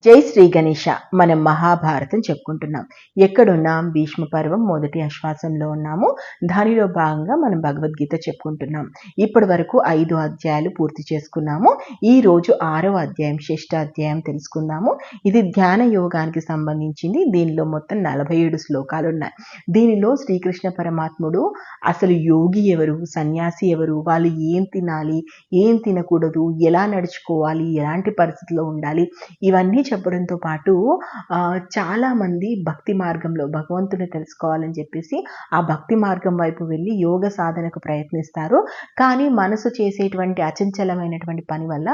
జై శ్రీ గణేష. మనం మహాభారతం చెప్పుకుంటున్నాం. ఎక్కడున్నాం? భీష్మ పర్వం మొదటి ఆశ్వాసంలో ఉన్నాము. దానిలో భాగంగా మనం భగవద్గీత చెప్పుకుంటున్నాం. ఇప్పటి వరకు 5 అధ్యాయాలు పూర్తి చేసుకున్నాము. ఈ రోజు 6వ అధ్యాయం, 6వ అధ్యాయం తెలుసుకుందాము. ఇది ధ్యాన యోగానికి సంబంధించింది. దీనిలో మొత్తం 47 శ్లోకాలు ఉన్నాయి. దీనిలో శ్రీకృష్ణ పరమాత్ముడు అసలు యోగి ఎవరు, సన్యాసి ఎవరు, వాళ్ళు ఏం తినాలి, ఏం తినకూడదు, ఎలా నడుచుకోవాలి, ఎలాంటి పరిస్థితిలో ఉండాలి, ఇవన్నీ చెప్పడంతో పాటు చాలామంది భక్తి మార్గంలో భగవంతుని తెలుసుకోవాలని చెప్పేసి ఆ భక్తి మార్గం వైపు వెళ్ళి యోగ సాధనకు ప్రయత్నిస్తారు. కానీ మనసు చేసేటువంటి అచంచలమైనటువంటి పని వల్ల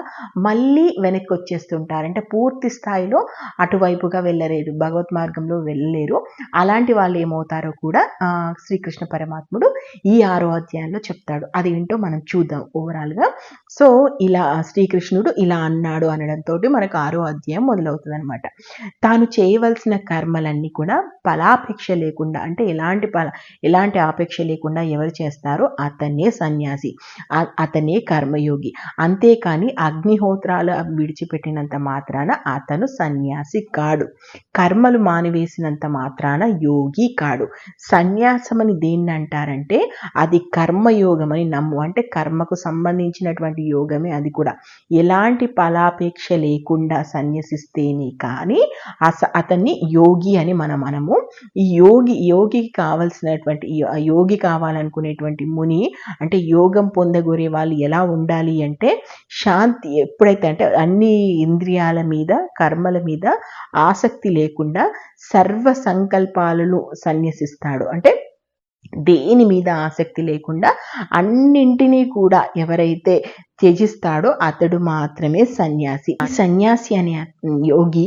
మళ్ళీ వెనక్కి వచ్చేస్తుంటారు. అంటే పూర్తి స్థాయిలో అటువైపుగా వెళ్ళలేరు, భగవత్ మార్గంలో వెళ్ళలేరు. అలాంటి వాళ్ళు ఏమవుతారో కూడా శ్రీకృష్ణ పరమాత్ముడు ఈ 6వ అధ్యాయంలో చెప్తాడు. అది ఏంటో మనం చూద్దాం ఓవరాల్గా. సో ఇలా శ్రీకృష్ణుడు ఇలా అన్నాడు అనడంతో మనకు 6వ అధ్యాయం మొదలవుతుంది అనమాట. తాను చేయవలసిన కర్మలన్నీ కూడా ఫలాపేక్ష లేకుండా, అంటే ఎలాంటి ఆపేక్ష లేకుండా ఎవరు చేస్తారో అతనే సన్యాసి, అతనే కర్మయోగి. అంతేకాని అగ్నిహోత్రాలు విడిచిపెట్టినంత మాత్రాన అతను సన్యాసి కాడు. కర్మలు మానివేసినంత మాత్రాన యోగి కాడు. సన్యాసమని దేన్ని అంటారంటే అది కర్మయోగమని నమ్ము, అంటే కర్మకు సంబంధించినటువంటి యోగమే అది కూడా. ఎలాంటి ఫలాపేక్ష లేకుండా సన్యసిస్తేనే కానీ అతన్ని యోగి అని మనము. ఈ యోగికి కావాల్సినటువంటి, యోగి కావాలనుకునేటువంటి ముని, అంటే యోగం పొందగోరే వాళ్ళు ఎలా ఉండాలి అంటే శాంతి, ఎప్పుడైతే అంటే అన్ని ఇంద్రియాల మీద, కర్మల మీద ఆసక్తి లేకుండా సర్వ సంకల్పాలను సన్యసిస్తాడు. అంటే దేని మీద ఆసక్తి లేకుండా అన్నింటినీ కూడా ఎవరైతే త్యజిస్తాడో అతడు మాత్రమే సన్యాసి. సన్యాసి అనే యోగి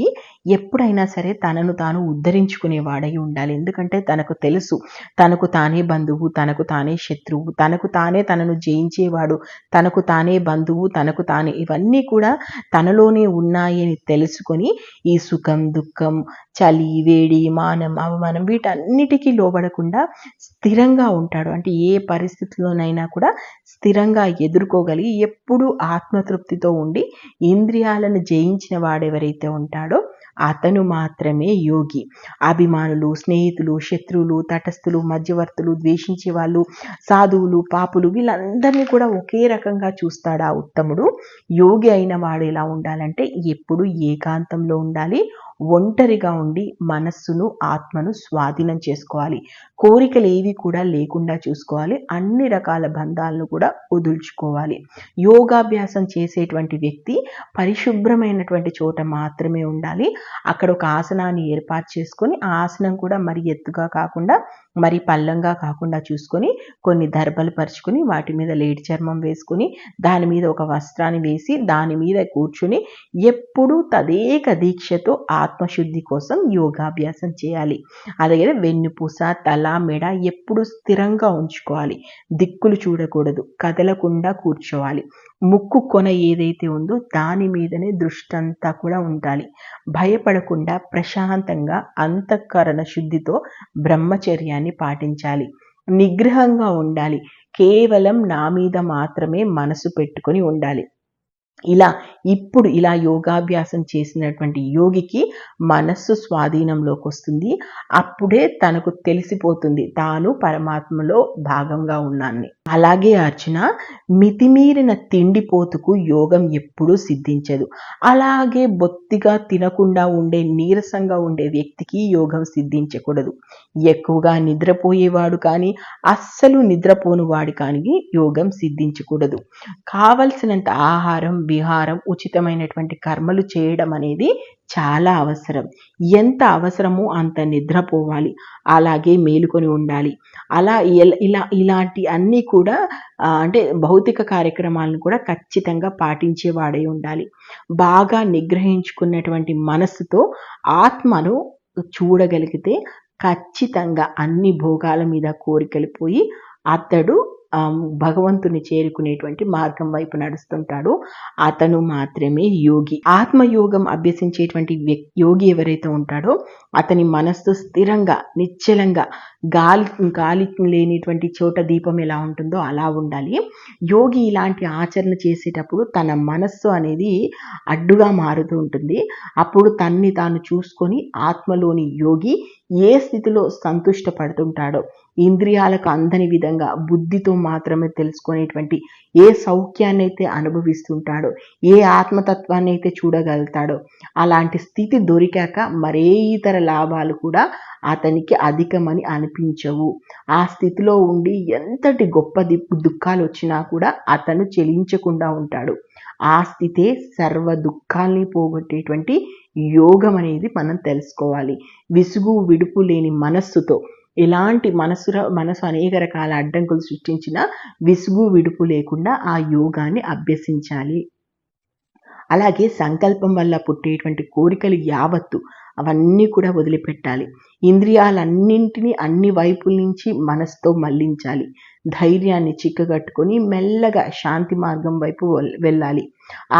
ఎప్పుడైనా సరే తనను తాను ఉద్ధరించుకునేవాడై ఉండాలి. ఎందుకంటే తనకు తెలుసు, తనకు తానే బంధువు, తనకు తానే శత్రువు, తనకు తానే తనను జయించేవాడు, తనకు తానే బంధువు, తనకు తానే, ఇవన్నీ కూడా తనలోనే ఉన్నాయి అని తెలుసుకొని ఈ సుఖం, దుఃఖం, చలి, వేడి, మానం, అవమానం వీటన్నిటికీ లోబడకుండా స్థిరంగా ఉంటాడు. అంటే ఏ పరిస్థితిలోనైనా కూడా స్థిరంగా ఎదుర్కోగలిగి ఎప్పుడు ఆత్మతృప్తితో ఉండి ఇంద్రియాలను జయించిన వాడెవరైతే ఉంటాడో అతను మాత్రమే యోగి. అభిమానులు, స్నేహితులు, శత్రువులు, తటస్థులు, మధ్యవర్తులు, ద్వేషించే వాళ్ళు, సాధువులు, పాపులు, వీళ్ళందరినీ కూడా ఒకే రకంగా చూస్తాడు ఆ ఉత్తముడు. యోగి అయిన వాడు ఎలా ఉండాలంటే ఎప్పుడు ఏకాంతంలో ఉండాలి, ఒంటరిగా ఉండి మనస్సును, ఆత్మను స్వాధీనం చేసుకోవాలి. కోరికలు ఏవి కూడా లేకుండా చూసుకోవాలి. అన్ని రకాల బంధాలను కూడా వదుల్చుకోవాలి. యోగాభ్యాసం చేసేటువంటి వ్యక్తి పరిశుభ్రమైనటువంటి చోట మాత్రమే ఉండాలి. అక్కడ ఒక ఆసనాన్ని ఏర్పాటు చేసుకొని, ఆ ఆసనం కూడా మరి ఎత్తుగా కాకుండా, మరి పల్లంగా కాకుండా చూసుకొని, కొన్ని దర్బలు పరుచుకొని, వాటి మీద లేడి చర్మం వేసుకొని, దాని మీద ఒక వస్త్రాన్ని వేసి దాని మీద కూర్చుని ఎప్పుడూ తదేక దీక్షతో ఆత్మశుద్ధి కోసం యోగాభ్యాసం చేయాలి. అలాగే వెన్నుపూస, తల, మెడ ఎప్పుడు స్థిరంగా ఉంచుకోవాలి. దిక్కులు చూడకూడదు, కదలకుండా కూర్చోవాలి. ముక్కు కొన ఏదైతే ఉందో దాని మీదనే దృష్టి అంతా కూడా ఉండాలి. భయపడకుండా ప్రశాంతంగా అంతఃకరణ శుద్ధితో బ్రహ్మచర్యాన్ని పాటించాలి. నిగ్రహంగా ఉండాలి. కేవలం నా మీద మాత్రమే మనసు పెట్టుకొని ఉండాలి. ఇలా యోగాభ్యాసం చేసినటువంటి యోగికి మనస్సు స్వాధీనంలోకి వస్తుంది. అప్పుడే తనకు తెలిసిపోతుంది తాను పరమాత్మలో భాగంగా ఉన్నాన్ని. అలాగే అర్జున, మితిమీరిన తిండిపోతుకు యోగం ఎప్పుడూ సిద్ధించదు. అలాగే బొత్తిగా తినకుండా ఉండే, నీరసంగా ఉండే వ్యక్తికి యోగం సిద్ధించకూడదు. ఎక్కువగా నిద్రపోయేవాడు కానీ, అస్సలు నిద్రపోని వాడు కానీ యోగం సిద్ధించకూడదు. కావలసినంత ఆహారం, విహారం, ఉచితమైనటువంటి కర్మలు చేయడం అనేది చాలా అవసరం. ఎంత అవసరమో అంత నిద్రపోవాలి, అలాగే మేలుకొని ఉండాలి. అలా ఇలాంటి అన్నీ కూడా అంటే భౌతిక కార్యక్రమాలను కూడా ఖచ్చితంగా పాటించేవాడై ఉండాలి. బాగా నిగ్రహించుకున్నటువంటి మనస్సుతో ఆత్మను చూడగలిగితే ఖచ్చితంగా అన్ని భోగాల మీద కోరికలు పోయి అతడు భగవంతుని చేరుకునేటువంటి మార్గం వైపు నడుస్తుంటాడో అతను మాత్రమే యోగి. ఆత్మయోగం అభ్యసించేటువంటి యోగి ఎవరైతే ఉంటాడో అతని మనస్సు స్థిరంగా, నిశ్చలంగా, గాలి లేనిటువంటి చోట దీపం ఎలా ఉంటుందో అలా ఉండాలి. యోగి ఇలాంటి ఆచరణ చేసేటప్పుడు తన మనస్సు అనేది అడ్డుగా మారుతూ ఉంటుంది. అప్పుడు తన్ని తాను చూసుకొని ఆత్మలోని యోగి ఏ స్థితిలో సంతుష్టపడుతుంటాడో, ఇంద్రియాలకు అందని విధంగా బుద్ధితో మాత్రమే తెలుసుకునేటువంటి ఏ సౌఖ్యాన్ని అయితే అనుభవిస్తుంటాడో, ఏ ఆత్మతత్వాన్ని అయితే చూడగలుగుతాడో, అలాంటి స్థితి దొరికాక మరే ఇతర లాభాలు కూడా అతనికి అధికమని అనిపించవు. ఆ స్థితిలో ఉండి ఎంతటి గొప్ప దుఃఖాలు వచ్చినా కూడా అతను చెలించకుండా ఉంటాడు. ఆ స్థితే సర్వ దుఃఖాల్ని పోగొట్టేటువంటి యోగం అనేది మనం తెలుసుకోవాలి. విసుగు విడుపు లేని మనస్సుతో, ఎలాంటి మనసు అనేక రకాల అడ్డంకులు సృష్టించిన విసుగు విడుపు లేకుండా ఆ యోగాన్ని అభ్యసించాలి. అలాగే సంకల్పం వల్ల పుట్టేటువంటి కోరికలు యావత్తు అవన్నీ కూడా వదిలిపెట్టాలి. ఇంద్రియాలన్నింటినీ అన్ని వైపుల నుంచి మనసుతో మళ్లించాలి. ధైర్యాన్ని చిక్కగట్టుకొని మెల్లగా శాంతి మార్గం వైపు వెళ్ళాలి.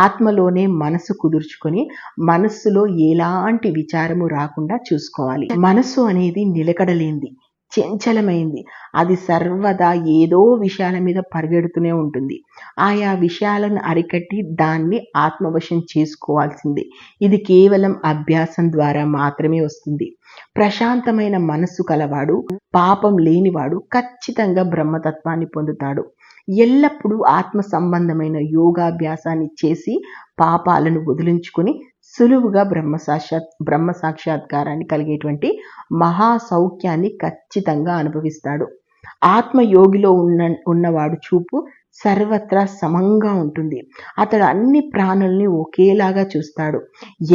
ఆత్మలోనే మనసు కుదుర్చుకొని మనస్సులో ఎలాంటి విచారము రాకుండా చూసుకోవాలి. మనసు అనేది నిలకడలేంది, చంచలమైంది. అది సర్వదా ఏదో విషయాల మీద పరిగెడుతూనే ఉంటుంది. ఆయా విషయాలను అరికట్టి దాన్ని ఆత్మవశం చేసుకోవాల్సిందే. ఇది కేవలం అభ్యాసం ద్వారా మాత్రమే వస్తుంది. ప్రశాంతమైన మనస్సు కలవాడు, పాపం లేనివాడు ఖచ్చితంగా బ్రహ్మతత్వాన్ని పొందుతాడు. ఎల్లప్పుడూ ఆత్మ సంబంధమైన యోగాభ్యాసాన్ని చేసి పాపాలను వదిలించుకొని సులువుగా బ్రహ్మ సాక్షాత్కారాన్ని కలిగేటువంటి మహా సౌఖ్యాన్ని ఖచ్చితంగా అనుభవిస్తాడు. ఆత్మయోగిలో ఉన్నవాడు చూపు సర్వత్రా సమంగా ఉంటుంది. అతడు అన్ని ప్రాణుల్ని ఒకేలాగా చూస్తాడు.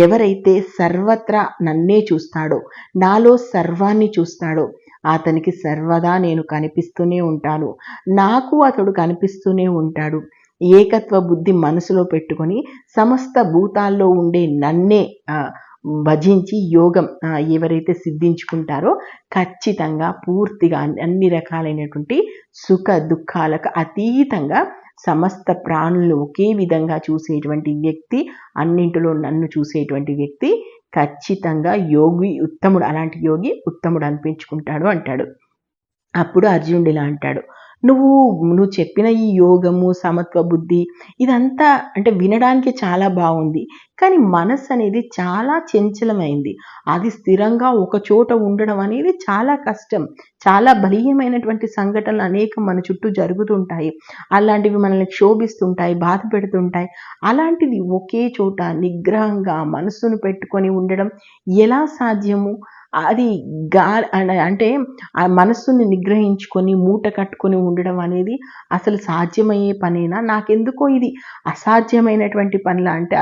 ఎవరైతే సర్వత్రా నన్నే చూస్తాడో, నాలో సర్వాన్ని చూస్తాడో అతనికి సర్వదా నేను కనిపిస్తూనే ఉంటాను, నాకు అతడు కనిపిస్తూనే ఉంటాడు. ఏకత్వ బుద్ధి మనసులో పెట్టుకొని సమస్త భూతాల్లో ఉండే నన్నే భజించి యోగం ఎవరైతే సిద్ధించుకుంటారో ఖచ్చితంగా పూర్తిగా అన్ని రకాలైనటువంటి సుఖ దుఃఖాలకు అతీతంగా సమస్త ప్రాణులను ఒకే విధంగా చూసేటువంటి వ్యక్తి, అన్నింటిలో నన్ను చూసేటువంటి వ్యక్తి ఖచ్చితంగా యోగి ఉత్తముడు, అలాంటి యోగి ఉత్తముడు అనిపించుకుంటాడు అంటాడు. అప్పుడు అర్జునుడు ఇలా అంటాడు, నువ్వు చెప్పిన ఈ యోగము, సమత్వ బుద్ధి ఇదంతా అంటే వినడానికి చాలా బాగుంది, కానీ మనసు అనేది చాలా చంచలమైంది. అది స్థిరంగా ఒక చోట ఉండడం అనేది చాలా కష్టం. చాలా బలీయమైనటువంటి సంఘటనలు అనేకం మన చుట్టూ జరుగుతుంటాయి. అలాంటివి మనల్ని క్షోభిస్తుంటాయి, బాధ పెడుతుంటాయి. అలాంటిది ఒకే చోట నిగ్రహంగా మనస్సును పెట్టుకొని ఉండడం ఎలా సాధ్యము? అది అంటే ఆ మనస్సుని నిగ్రహించుకొని మూట కట్టుకొని ఉండడం అనేది అసలు సాధ్యమయ్యే పనేనా? నాకెందుకో ఇది అసాధ్యమైనటువంటి పనిలా, అంటే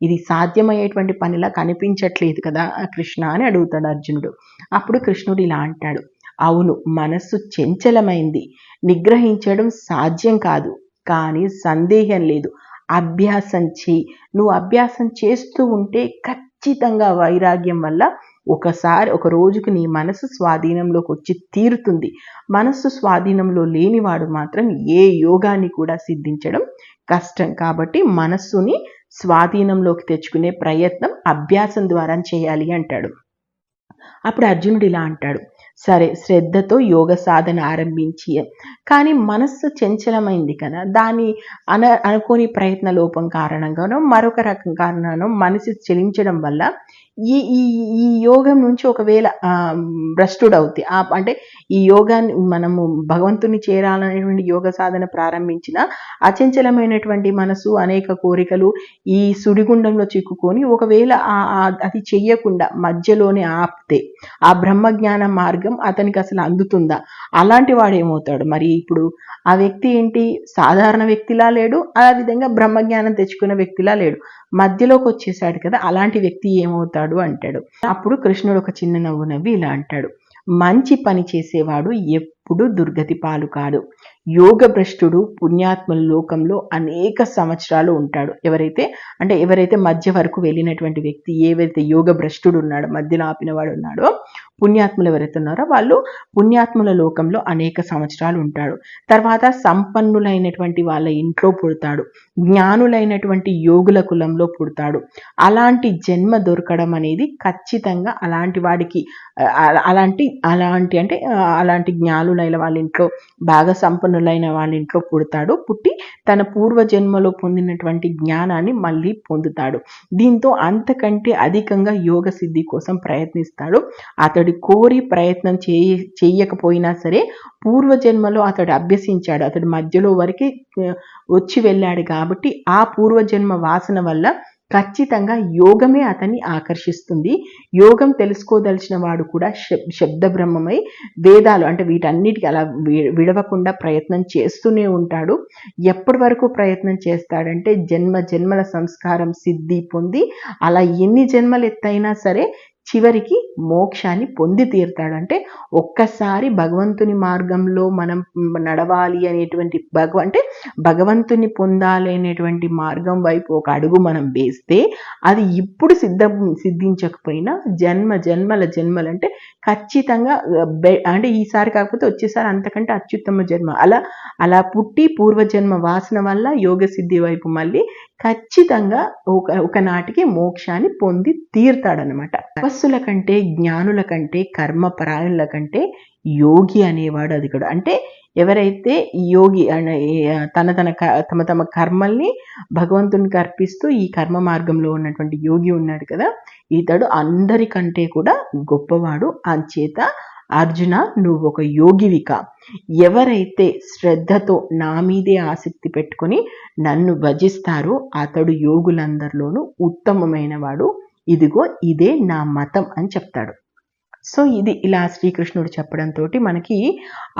ఇది సాధ్యమయ్యేటువంటి పనిలా కనిపించట్లేదు కదా కృష్ణ అని అడుగుతాడు అర్జునుడు. అప్పుడు కృష్ణుడు ఇలా అంటాడు, అవును, మనస్సు చంచలమైంది, నిగ్రహించడం సాధ్యం కాదు, కానీ సందేహం లేదు, అభ్యాసం చేయి. నువ్వు అభ్యాసం చేస్తూ ఉంటే ఖచ్చితంగా వైరాగ్యం వల్ల ఒక రోజుకు నీ మనసు స్వాధీనంలోకి వచ్చి తీరుతుంది. మనస్సు స్వాధీనంలో లేనివాడు మాత్రం ఏ యోగాన్ని కూడా సిద్ధించడం కష్టం. కాబట్టి మనస్సుని స్వాధీనంలోకి తెచ్చుకునే ప్రయత్నం అభ్యాసం ద్వారా చేయాలి అంటాడు. అప్పుడు అర్జునుడు ఇలా అంటాడు, సరే, శ్రద్ధతో యోగ సాధన ఆరంభించి, కానీ మనస్సు చంచలమైంది కదా, దాని అనుకోని ప్రయత్న లోపం కారణంగానో మరొక రకం కారణంగానో మనసు చలించడం వల్ల ఈ ఈ ఈ యోగం నుంచి ఒకవేళ భ్రష్టుడవుతే, అంటే ఈ యోగాన్ని మనము భగవంతుని చేరాలనేటువంటి యోగ సాధన ప్రారంభించిన అచంచలమైనటువంటి మనసు అనేక కోరికలు ఈ సుడిగుండంలో చిక్కుకొని ఒకవేళ అది చెయ్యకుండా మధ్యలోనే ఆపితే ఆ బ్రహ్మజ్ఞాన మార్గం అతనికి అసలు అందుతుందా? అలాంటి వాడు ఏమవుతాడు మరి? ఇప్పుడు ఆ వ్యక్తి ఏంటి, సాధారణ వ్యక్తిలా లేడు, ఆ విధంగా బ్రహ్మజ్ఞానం తెచ్చుకున్న వ్యక్తిలా లేడు, మధ్యలోకి వచ్చేసాడు కదా, అలాంటి వ్యక్తి ఏమవుతాడు అంటాడు. అప్పుడు కృష్ణుడు ఒక చిన్న నవ్వు నవ్వి ఇలా అంటాడు, మంచి పని చేసేవాడు ఎప్పుడు దుర్గతి పాలు కాడు. యోగ భ్రష్టుడు పుణ్యాత్మల లోకంలో అనేక సంవత్సరాలు ఉంటాడు. ఎవరైతే మధ్య వరకు వెళ్ళినటువంటి వ్యక్తి, ఏవైతే యోగ భ్రష్టుడు ఉన్నాడో, మధ్యలో ఆపినవాడు ఉన్నాడో, పుణ్యాత్ములు ఎవరైతే ఉన్నారో వాళ్ళు పుణ్యాత్ముల లోకంలో అనేక సంవత్సరాలు ఉంటాడు. తర్వాత సంపన్నులైనటువంటి వాళ్ళ ఇంట్లో పుడతాడు, జ్ఞానులైనటువంటి యోగుల కులంలో పుడతాడు. అలాంటి జన్మ దొరకడం అనేది ఖచ్చితంగా అలాంటి వాడికి అలాంటి జ్ఞానులైన వాళ్ళ ఇంట్లో, బాగా సంపన్నులైన వాళ్ళ ఇంట్లో పుడతాడు. పుట్టి తన పూర్వజన్మలో పొందినటువంటి జ్ఞానాన్ని మళ్ళీ పొందుతాడు. దీంతో అంతకంటే అధికంగా యోగ సిద్ధి కోసం ప్రయత్నిస్తాడు. అతడి కోరి ప్రయత్నం చేయకపోయినా సరే పూర్వజన్మలో అతడు అభ్యసించాడు, అతడు మధ్యలో వరకు వచ్చి వెళ్ళాడు కాబట్టి ఆ పూర్వజన్మ వాసన వల్ల ఖచ్చితంగా యోగమే అతన్ని ఆకర్షిస్తుంది. యోగం తెలుసుకోదలిచిన వాడు కూడా శబ్ద బ్రహ్మమై వేదాలు అంటే వీటన్నిటికీ అలా విడవకుండా ప్రయత్నం చేస్తూనే ఉంటాడు. ఎప్పటి వరకు ప్రయత్నం చేస్తాడంటే జన్మల సంస్కారం సిద్ధి పొంది అలా ఎన్ని జన్మలు ఎత్తైనా సరే చివరికి మోక్షాన్ని పొంది తీరుతాడు. అంటే ఒక్కసారి భగవంతుని మార్గంలో మనం నడవాలి అనేటువంటి అంటే భగవంతుని పొందాలి అనేటువంటి మార్గం వైపు ఒక అడుగు మనం వేస్తే అది ఇప్పుడు సిద్ధించకపోయినా జన్మల అంటే ఖచ్చితంగా అంటే ఈసారి కాకపోతే వచ్చేసారి అంతకంటే అత్యుత్తమ జన్మ అలా పుట్టి పూర్వజన్మ వాసన వల్ల యోగ సిద్ధి వైపు మళ్ళీ ఖచ్చితంగా ఒకనాటికి మోక్షాన్ని పొంది తీరుతాడనమాట. తపస్సుల కంటే, జ్ఞానుల కంటే, కర్మపరాయణుల కంటే యోగి అనేవాడు అధికుడు. అంటే ఎవరైతే యోగి తమ కర్మల్ని భగవంతునికి అర్పిస్తూ ఈ కర్మ మార్గంలో ఉన్నటువంటి యోగి ఉన్నాడు కదా, ఇతడు అందరికంటే కూడా గొప్పవాడు. అంచేత అర్జున, నువ్వు ఒక యోగివిక. ఎవరైతే శ్రద్ధతో నా మీదే ఆసక్తి పెట్టుకొని నన్ను భజిస్తారో అతడు యోగులందరిలోనూ ఉత్తమమైన వాడు. ఇదిగో ఇదే నా మతం అని చెప్తాడు. సో ఇది ఇలా శ్రీకృష్ణుడు చెప్పడంతో మనకి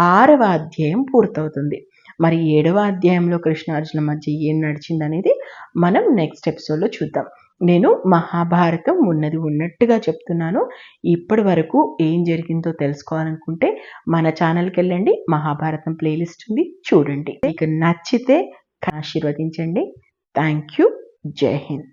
6వ అధ్యాయం పూర్తవుతుంది. మరి 7వ అధ్యాయంలో కృష్ణార్జున మధ్య ఏం నడిచిందనేది మనం నెక్స్ట్ ఎపిసోడ్లో చూద్దాం. నేను మహాభారతం ఉన్నది ఉన్నట్టుగా చెప్తున్నాను. ఇప్పటి వరకు ఏం జరిగిందో తెలుసుకోవాలనుకుంటే మన ఛానల్కి వెళ్ళండి, మహాభారతం ప్లేలిస్ట్ ఉంది, చూడండి. మీకు నచ్చితే ఆశీర్వదించండి. Thank you. జై హింద్.